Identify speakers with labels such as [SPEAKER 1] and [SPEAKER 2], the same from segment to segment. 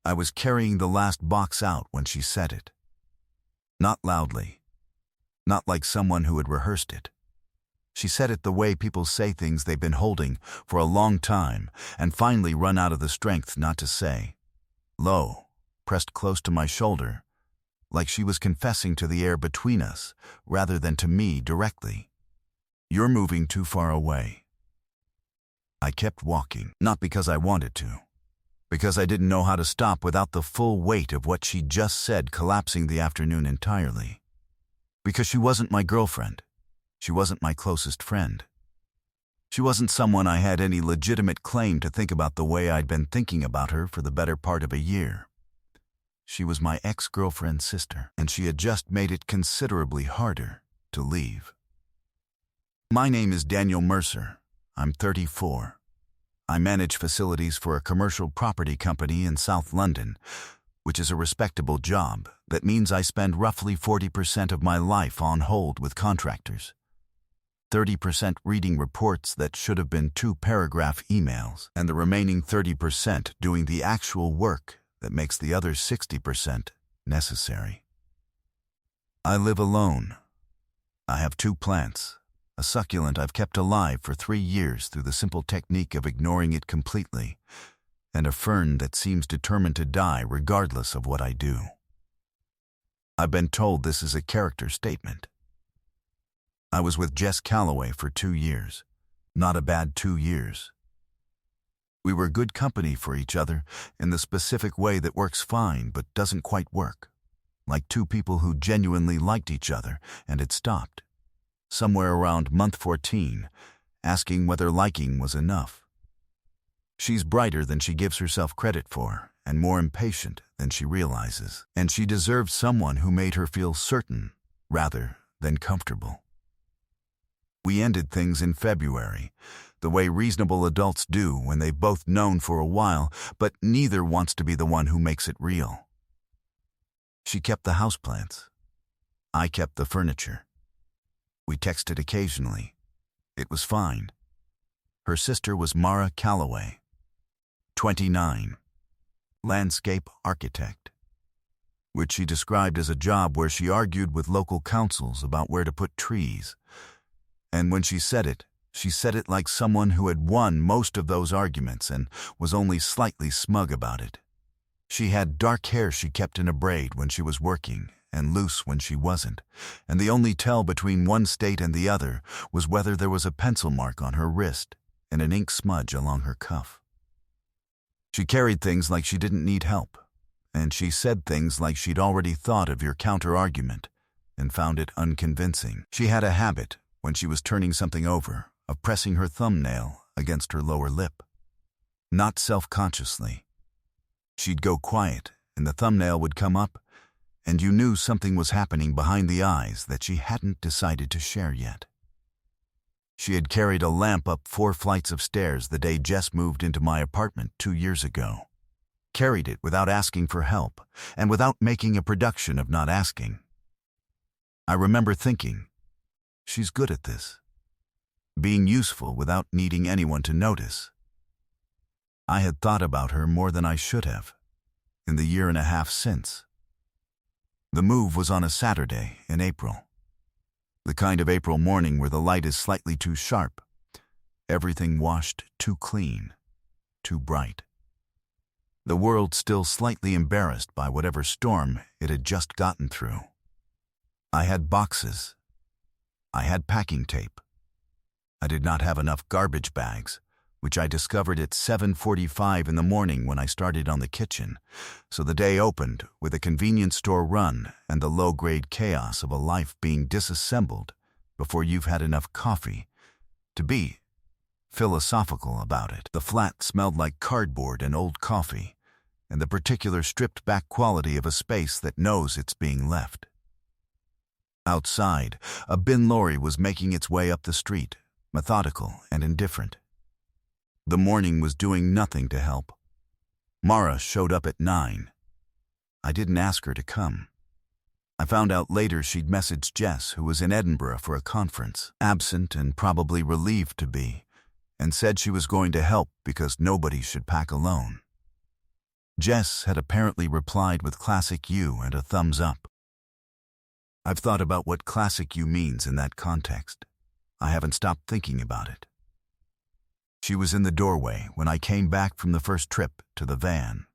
[SPEAKER 1] I was carrying the last box out when she said it. Not loudly. Not like someone who had rehearsed it. She said it the way people say things they've been holding for a long time and finally run out of the strength not to say. Low, pressed close to my shoulder, like she was confessing to the air between us rather than to me directly. You're moving too far away. I kept walking, not because I wanted to, because I didn't know how to stop without the full weight of what she'd just said collapsing the afternoon entirely. Because she wasn't my girlfriend. She wasn't my closest friend. She wasn't someone I had any legitimate claim to think about the way I'd been thinking about her for the better part of a year. She was my ex-girlfriend's sister, and she had just made it considerably harder to leave. My name is Daniel Mercer. I'm 34. I manage facilities for a commercial property company in South London, which is a respectable job that means I spend roughly 40% of my life on hold with contractors. 30% reading reports that should have been 2-paragraph emails, and the remaining 30% doing the actual work that makes the other 60% necessary. I live alone. I have 2 plants, a succulent I've kept alive for 3 years through the simple technique of ignoring it completely, and a fern that seems determined to die regardless of what I do. I've been told this is a character statement. I was with Jess Calloway for 2 years. Not a bad 2 years. We were good company for each other in the specific way that works fine but doesn't quite work. Like 2 people who genuinely liked each other and had stopped, somewhere around month 14, asking whether liking was enough. She's brighter than she gives herself credit for and more impatient than she realizes, and she deserved someone who made her feel certain rather than comfortable. We ended things in February, the way reasonable adults do when they've both known for a while, but neither wants to be the one who makes it real. She kept the houseplants. I kept the furniture. We texted occasionally. It was fine. Her sister was Mara Calloway, 29, landscape architect, which she described as a job where she argued with local councils about where to put trees. And when she said it like someone who had won most of those arguments and was only slightly smug about it. She had dark hair she kept in a braid when she was working and loose when she wasn't, and the only tell between one state and the other was whether there was a pencil mark on her wrist and an ink smudge along her cuff. She carried things like she didn't need help, and she said things like she'd already thought of your counter-argument and found it unconvincing. She had a habit, when she was turning something over, of pressing her thumbnail against her lower lip. Not self-consciously. She'd go quiet, and the thumbnail would come up, and you knew something was happening behind the eyes that she hadn't decided to share yet. She had carried a lamp up 4 flights of stairs the day Jess moved into my apartment 2 years ago. Carried it without asking for help, and without making a production of not asking. I remember thinking, she's good at this. Being useful without needing anyone to notice. I had thought about her more than I should have, in the 1.5 years since. The move was on a Saturday in April. The kind of April morning where the light is slightly too sharp, everything washed too clean, too bright. The world still slightly embarrassed by whatever storm it had just gotten through. I had boxes. I had packing tape. I did not have enough garbage bags, which I discovered at 7:45 in the morning when I started on the kitchen, so the day opened with a convenience store run and the low-grade chaos of a life being disassembled before you've had enough coffee to be philosophical about it. The flat smelled like cardboard and old coffee, and the particular stripped-back quality of a space that knows it's being left. Outside, a bin lorry was making its way up the street, methodical and indifferent. The morning was doing nothing to help. Mara showed up at 9. I didn't ask her to come. I found out later she'd messaged Jess, who was in Edinburgh for a conference, absent and probably relieved to be, and said she was going to help because nobody should pack alone. Jess had apparently replied with classic you and a thumbs up. I've thought about what classic you means in that context. I haven't stopped thinking about it. She was in the doorway when I came back from the first trip to the van.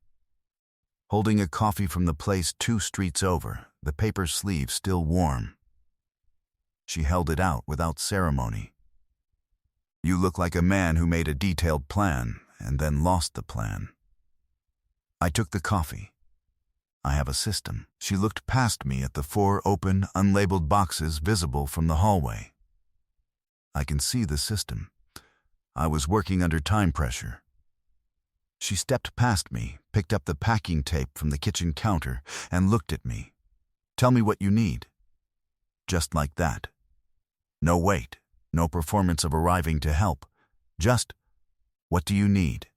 [SPEAKER 1] Holding a coffee from the place 2 streets over, the paper sleeve still warm. She held it out without ceremony. You look like a man who made a detailed plan and then lost the plan. I took the coffee. I have a system. She looked past me at the 4 open, unlabeled boxes visible from the hallway. I can see the system. I was working under time pressure. She stepped past me, picked up the packing tape from the kitchen counter, and looked at me. Tell me what you need. Just like that. No wait, no performance of arriving to help. Just, what do you need?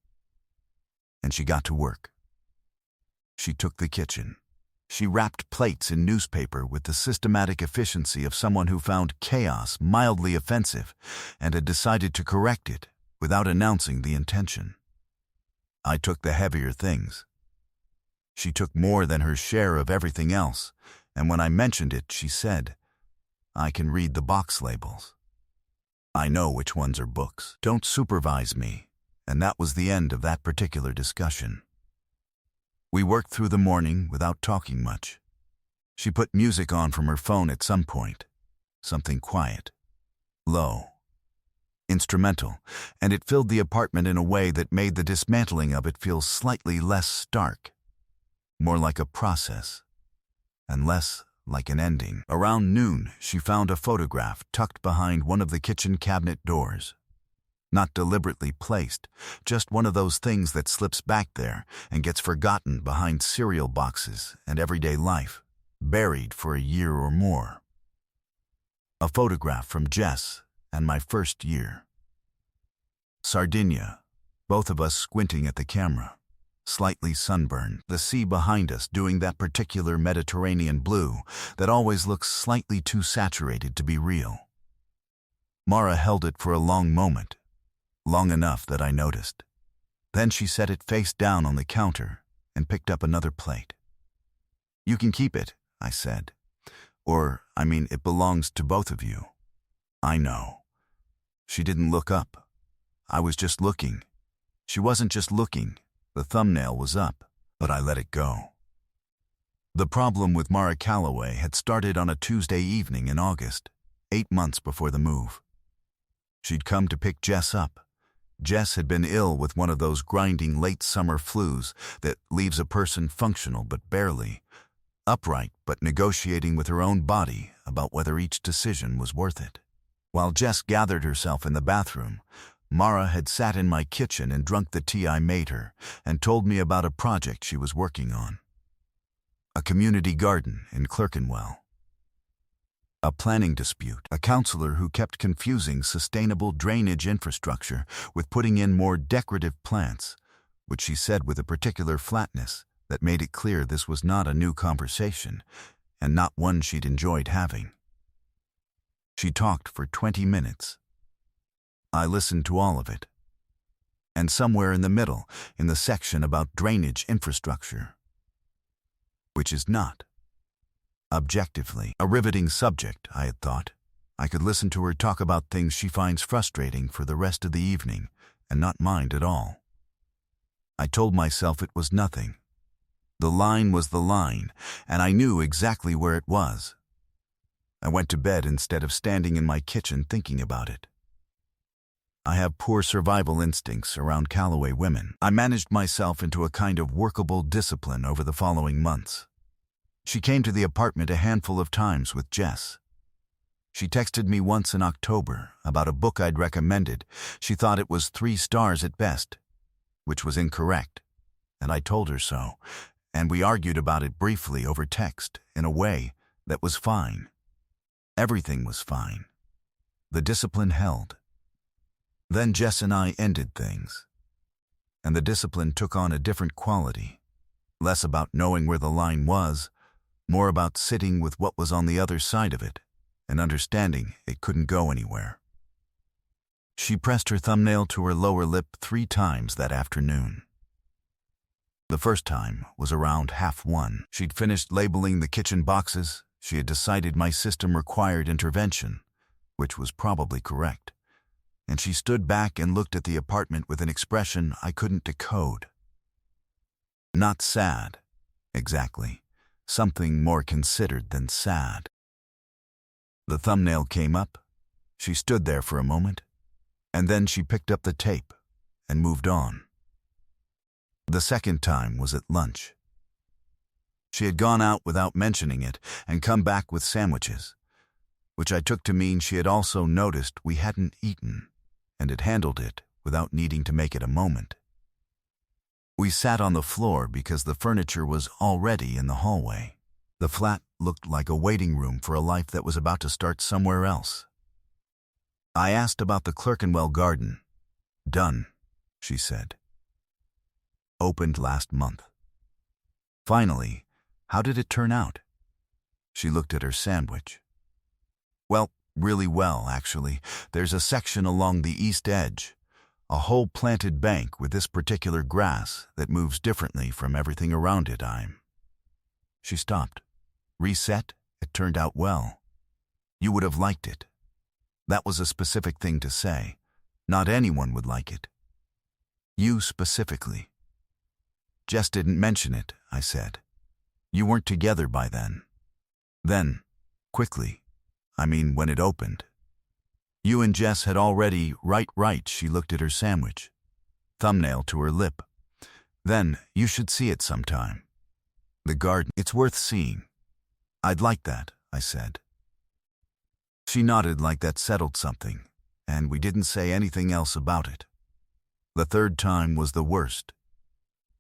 [SPEAKER 1] And she got to work. She took the kitchen. She wrapped plates in newspaper with the systematic efficiency of someone who found chaos mildly offensive and had decided to correct it without announcing the intention. I took the heavier things. She took more than her share of everything else, and when I mentioned it, she said, I can read the box labels. I know which ones are books. Don't supervise me, and that was the end of that particular discussion. We worked through the morning without talking much. She put music on from her phone at some point. Something quiet. Low. Instrumental, and it filled the apartment in a way that made the dismantling of it feel slightly less stark. More like a process, and less like an ending. Around noon, she found a photograph tucked behind one of the kitchen cabinet doors. Not deliberately placed, just one of those things that slips back there and gets forgotten behind cereal boxes and everyday life, buried for a year or more. A photograph from Jess and my first year. Sardinia, both of us squinting at the camera, slightly sunburned, the sea behind us doing that particular Mediterranean blue that always looks slightly too saturated to be real. Mara held it for a long moment. Long enough that I noticed. Then she set it face down on the counter and picked up another plate. You can keep it, I said. It belongs to both of you. I know. She didn't look up. I was just looking. She wasn't just looking. The thumbnail was up, but I let it go. The problem with Mara Calloway had started on a Tuesday evening in August, 8 months before the move. She'd come to pick Jess up. Jess had been ill with one of those grinding late summer flus that leaves a person functional but barely, upright but negotiating with her own body about whether each decision was worth it. While Jess gathered herself in the bathroom, Mara had sat in my kitchen and drunk the tea I made her and told me about a project she was working on. A community garden in Clerkenwell. A planning dispute, a counselor who kept confusing sustainable drainage infrastructure with putting in more decorative plants, which she said with a particular flatness that made it clear this was not a new conversation and not one she'd enjoyed having. She talked for 20 minutes. I listened to all of it. And somewhere in the middle, in the section about drainage infrastructure, which is not, objectively, a riveting subject, I had thought. I could listen to her talk about things she finds frustrating for the rest of the evening and not mind at all. I told myself it was nothing. The line was the line, and I knew exactly where it was. I went to bed instead of standing in my kitchen thinking about it. I have poor survival instincts around Calloway women. I managed myself into a kind of workable discipline over the following months. She came to the apartment a handful of times with Jess. She texted me once in October about a book I'd recommended. She thought it was 3 stars at best, which was incorrect, and I told her so, and we argued about it briefly over text in a way that was fine. Everything was fine. The discipline held. Then Jess and I ended things, and the discipline took on a different quality, less about knowing where the line was, more about sitting with what was on the other side of it and understanding it couldn't go anywhere. She pressed her thumbnail to her lower lip 3 times that afternoon. The first time was around 1:30. She'd finished labeling the kitchen boxes. She had decided my system required intervention, which was probably correct. And she stood back and looked at the apartment with an expression I couldn't decode. Not sad, exactly. Something more considered than sad. The thumbnail came up. She stood there for a moment, and then she picked up the tape and moved on. The second time was at lunch. She had gone out without mentioning it and come back with sandwiches, which I took to mean she had also noticed we hadn't eaten and had handled it without needing to make it a moment. We sat on the floor because the furniture was already in the hallway. The flat looked like a waiting room for a life that was about to start somewhere else. I asked about the Clerkenwell garden. Done, she said. Opened last month. Finally, how did it turn out? She looked at her sandwich. Well, really well, actually. There's a section along the east edge, a whole planted bank with this particular grass that moves differently from everything around it. She stopped. Reset, it turned out well. You would have liked it. That was a specific thing to say. Not anyone would like it. You specifically. Jess didn't mention it, I said. You weren't together by then. Then, quickly. I mean, when it opened. You and Jess had already, right, she looked at her sandwich. Thumbnail to her lip. Then, you should see it sometime. The garden, it's worth seeing. I'd like that, I said. She nodded like that settled something, and we didn't say anything else about it. The third time was the worst.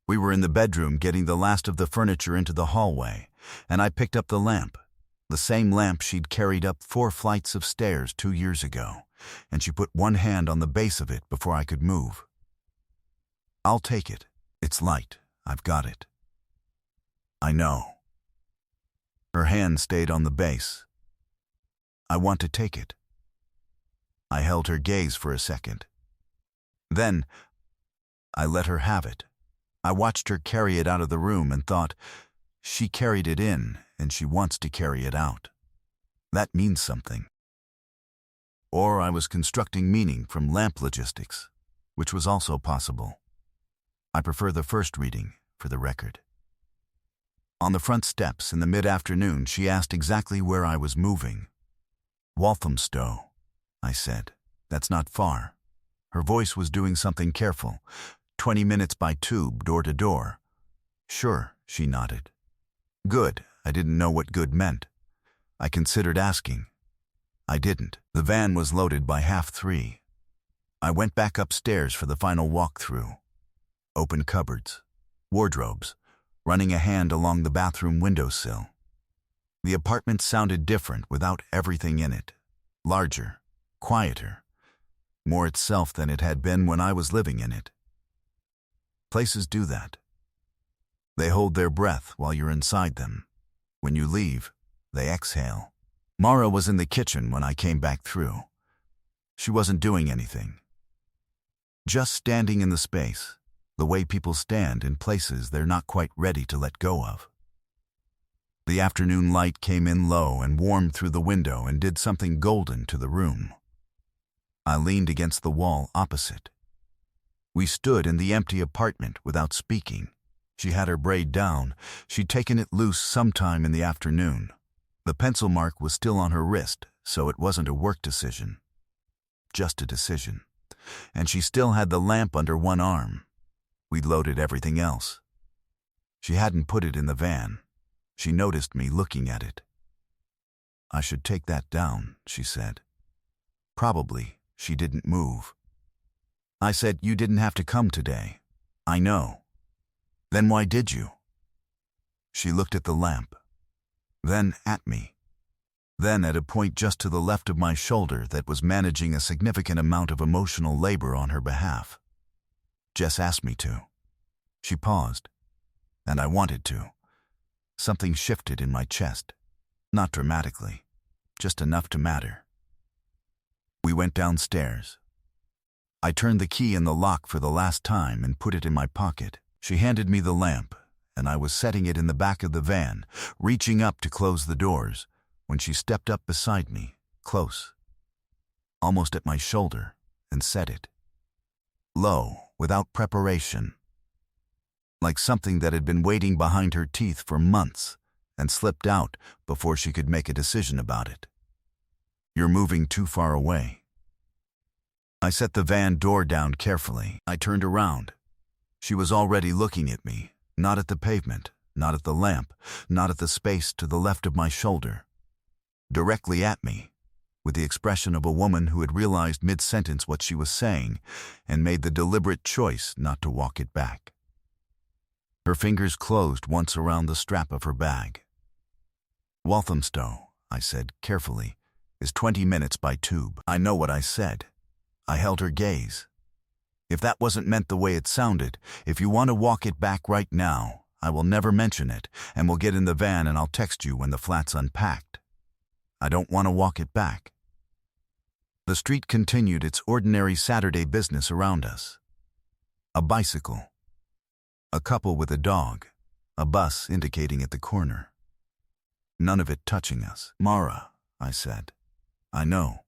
[SPEAKER 1] We were in the bedroom getting the last of the furniture into the hallway, and I picked up the lamp. The same lamp she'd carried up 4 flights of stairs 2 years ago, and she put one hand on the base of it before I could move. I'll take it. It's light. I've got it. I know. Her hand stayed on the base. I want to take it. I held her gaze for a second. Then, I let her have it. I watched her carry it out of the room and thought, she carried it in, and she wants to carry it out. That means something. Or I was constructing meaning from lamp logistics, which was also possible. I prefer the first reading, for the record. On the front steps in the mid-afternoon, she asked exactly where I was moving. Walthamstow, I said. That's not far. Her voice was doing something careful. 20 minutes by tube, door to door. Sure, she nodded. Good. I didn't know what good meant. I considered asking. I didn't. The van was loaded by 3:30. I went back upstairs for the final walkthrough. Open cupboards, wardrobes, running a hand along the bathroom windowsill. The apartment sounded different without everything in it. Larger, quieter, more itself than it had been when I was living in it. Places do that. They hold their breath while you're inside them. When you leave, they exhale. Mara was in the kitchen when I came back through. She wasn't doing anything. Just standing in the space, the way people stand in places they're not quite ready to let go of. The afternoon light came in low and warmed through the window and did something golden to the room. I leaned against the wall opposite. We stood in the empty apartment without speaking. She had her braid down. She'd taken it loose sometime in the afternoon. The pencil mark was still on her wrist, so it wasn't a work decision. Just a decision. And she still had the lamp under one arm. We'd loaded everything else. She hadn't put it in the van. She noticed me looking at it. I should take that down, she said. Probably, she didn't move. I said, you didn't have to come today. I know. Then why did you? She looked at the lamp. Then at me. Then at a point just to the left of my shoulder that was managing a significant amount of emotional labor on her behalf. Jess asked me to. She paused, and I wanted to. Something shifted in my chest. Not dramatically, just enough to matter. We went downstairs. I turned the key in the lock for the last time and put it in my pocket. She handed me the lamp, and I was setting it in the back of the van, reaching up to close the doors, when she stepped up beside me, close, almost at my shoulder, and said it. Low, without preparation. Like something that had been waiting behind her teeth for months and slipped out before she could make a decision about it. You're moving too far away. I set the van door down carefully. I turned around. She was already looking at me, not at the pavement, not at the lamp, not at the space to the left of my shoulder. Directly at me, with the expression of a woman who had realized mid-sentence what she was saying and made the deliberate choice not to walk it back. Her fingers closed once around the strap of her bag. Walthamstow, I said carefully, is 20 minutes by tube. I know what I said. I held her gaze. If that wasn't meant the way it sounded, if you want to walk it back right now, I will never mention it, and we'll get in the van and I'll text you when the flat's unpacked. I don't want to walk it back. The street continued its ordinary Saturday business around us. A bicycle. A couple with a dog. A bus indicating at the corner. None of it touching us. Mara, I said. I know.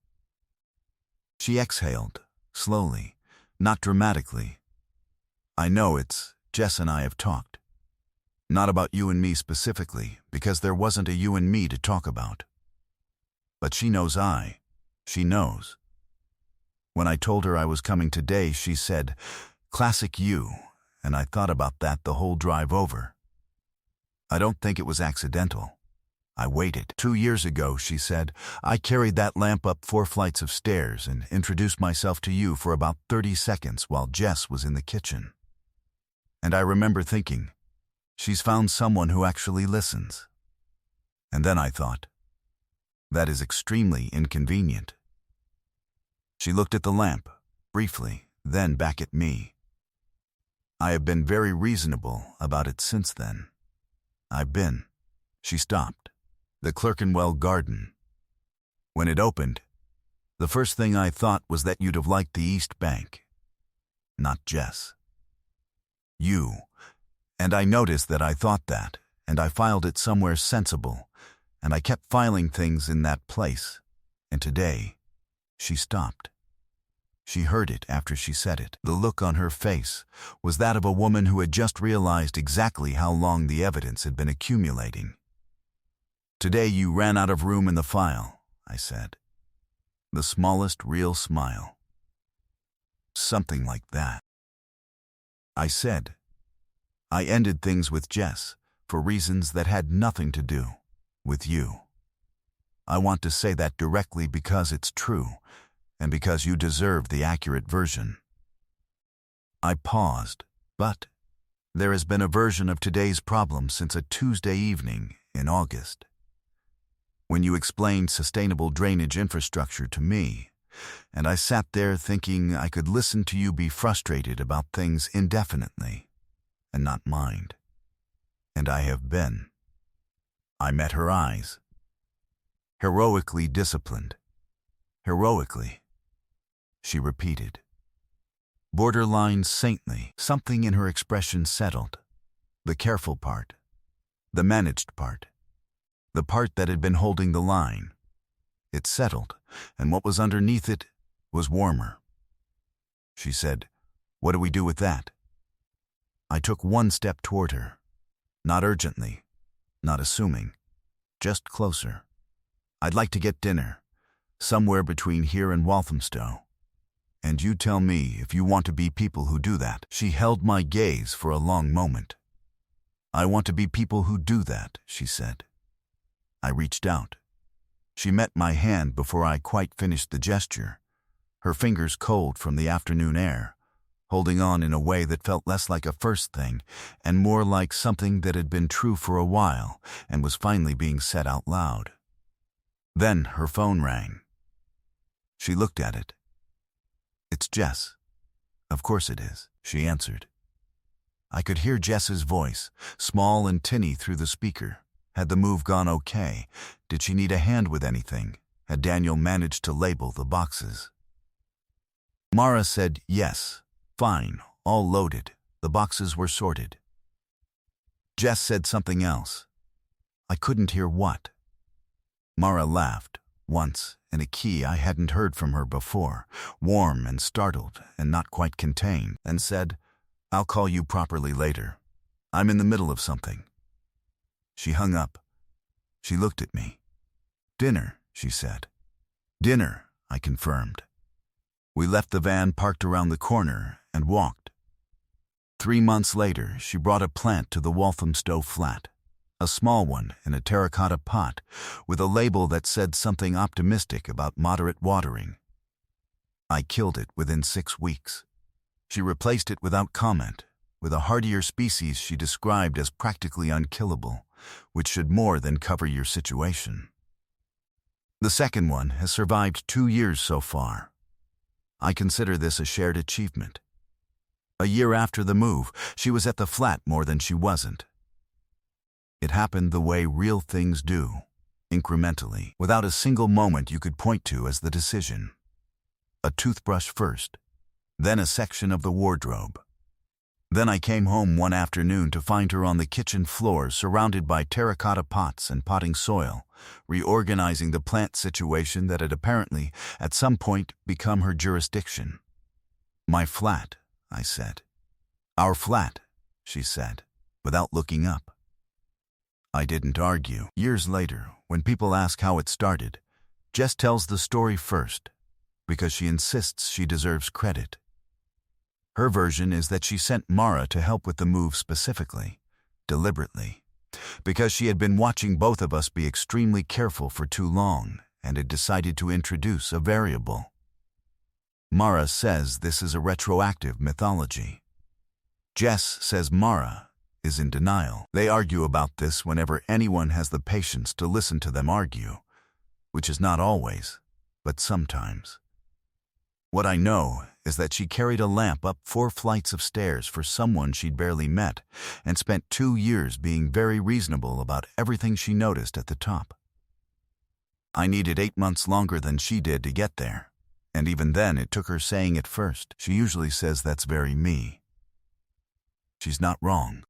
[SPEAKER 1] She exhaled, slowly, not dramatically. I know it's Jess and I have talked. Not about you and me specifically, because there wasn't a you and me to talk about. But she knows she knows. When I told her I was coming today, she said, "Classic you," and I thought about that the whole drive over. I don't think it was accidental. I waited. 2 years ago, she said, I carried that lamp up 4 flights of stairs and introduced myself to you for about 30 seconds while Jess was in the kitchen. And I remember thinking, she's found someone who actually listens. And then I thought, that is extremely inconvenient. She looked at the lamp, briefly, then back at me. I have been very reasonable about it since then. She stopped. The Clerkenwell Garden. When it opened, the first thing I thought was that you'd have liked the East Bank. Not Jess. You. And I noticed that I thought that, and I filed it somewhere sensible, and I kept filing things in that place. And today, she stopped. She heard it after she said it. The look on her face was that of a woman who had just realized exactly how long the evidence had been accumulating. Today you ran out of room in the file, I said. The smallest real smile. Something like that. I said. I ended things with Jess for reasons that had nothing to do with you. I want to say that directly because it's true, and because you deserve the accurate version. I paused, but there has been a version of today's problem since a Tuesday evening in August. When you explained sustainable drainage infrastructure to me, and I sat there thinking I could listen to you be frustrated about things indefinitely, and not mind. And I have been. I met her eyes. Heroically disciplined. Heroically. She repeated. Borderline saintly. Something in her expression settled. The careful part. The managed part. The part that had been holding the line. It settled, and what was underneath it was warmer. She said, "What do we do with that?" I took 1 step toward her. Not urgently, not assuming, just closer. I'd like to get dinner, somewhere between here and Walthamstow. And you tell me if you want to be people who do that. She held my gaze for a long moment. I want to be people who do that, she said. I reached out. She met my hand before I quite finished the gesture, her fingers cold from the afternoon air, holding on in a way that felt less like a first thing and more like something that had been true for a while and was finally being said out loud. Then her phone rang. She looked at it. It's Jess. Of course it is, she answered. I could hear Jess's voice, small and tinny through the speaker. Had the move gone okay? Did she need a hand with anything? Had Daniel managed to label the boxes? Mara said yes, fine, all loaded, The boxes were sorted. Jess said something else. I couldn't hear what. Mara laughed, once, in a key I hadn't heard from her before, warm and startled and not quite contained, and said, I'll call you properly later. I'm in the middle of something. She hung up. She looked at me. Dinner, she said. Dinner, I confirmed. We left the van parked around the corner and walked. 3 months later, she brought a plant to the Walthamstow flat, a small one in a terracotta pot with a label that said something optimistic about moderate watering. I killed it within 6 weeks. She replaced it without comment, with a hardier species she described as practically unkillable, which should more than cover your situation. The second one has survived 2 years so far. I consider this a shared achievement. A year after the move, she was at the flat more than she wasn't. It happened the way real things do, incrementally, without a single moment you could point to as the decision. A toothbrush first, then a section of the wardrobe. Then I came home one afternoon to find her on the kitchen floor surrounded by terracotta pots and potting soil, reorganizing the plant situation that had apparently, at some point, become her jurisdiction. My flat, I said. Our flat, she said, without looking up. I didn't argue. Years later, when people ask how it started, Jess tells the story first, because she insists she deserves credit. Her version is that she sent Mara to help with the move specifically, deliberately, because she had been watching both of us be extremely careful for too long and had decided to introduce a variable. Mara says this is a retroactive mythology. Jess says Mara is in denial. They argue about this whenever anyone has the patience to listen to them argue, which is not always, but sometimes. What I know is that she carried a lamp up 4 flights of stairs for someone she'd barely met and spent 2 years being very reasonable about everything she noticed at the top. I needed 8 months longer than she did to get there, and even then it took her saying it first. She usually says that's very me. She's not wrong.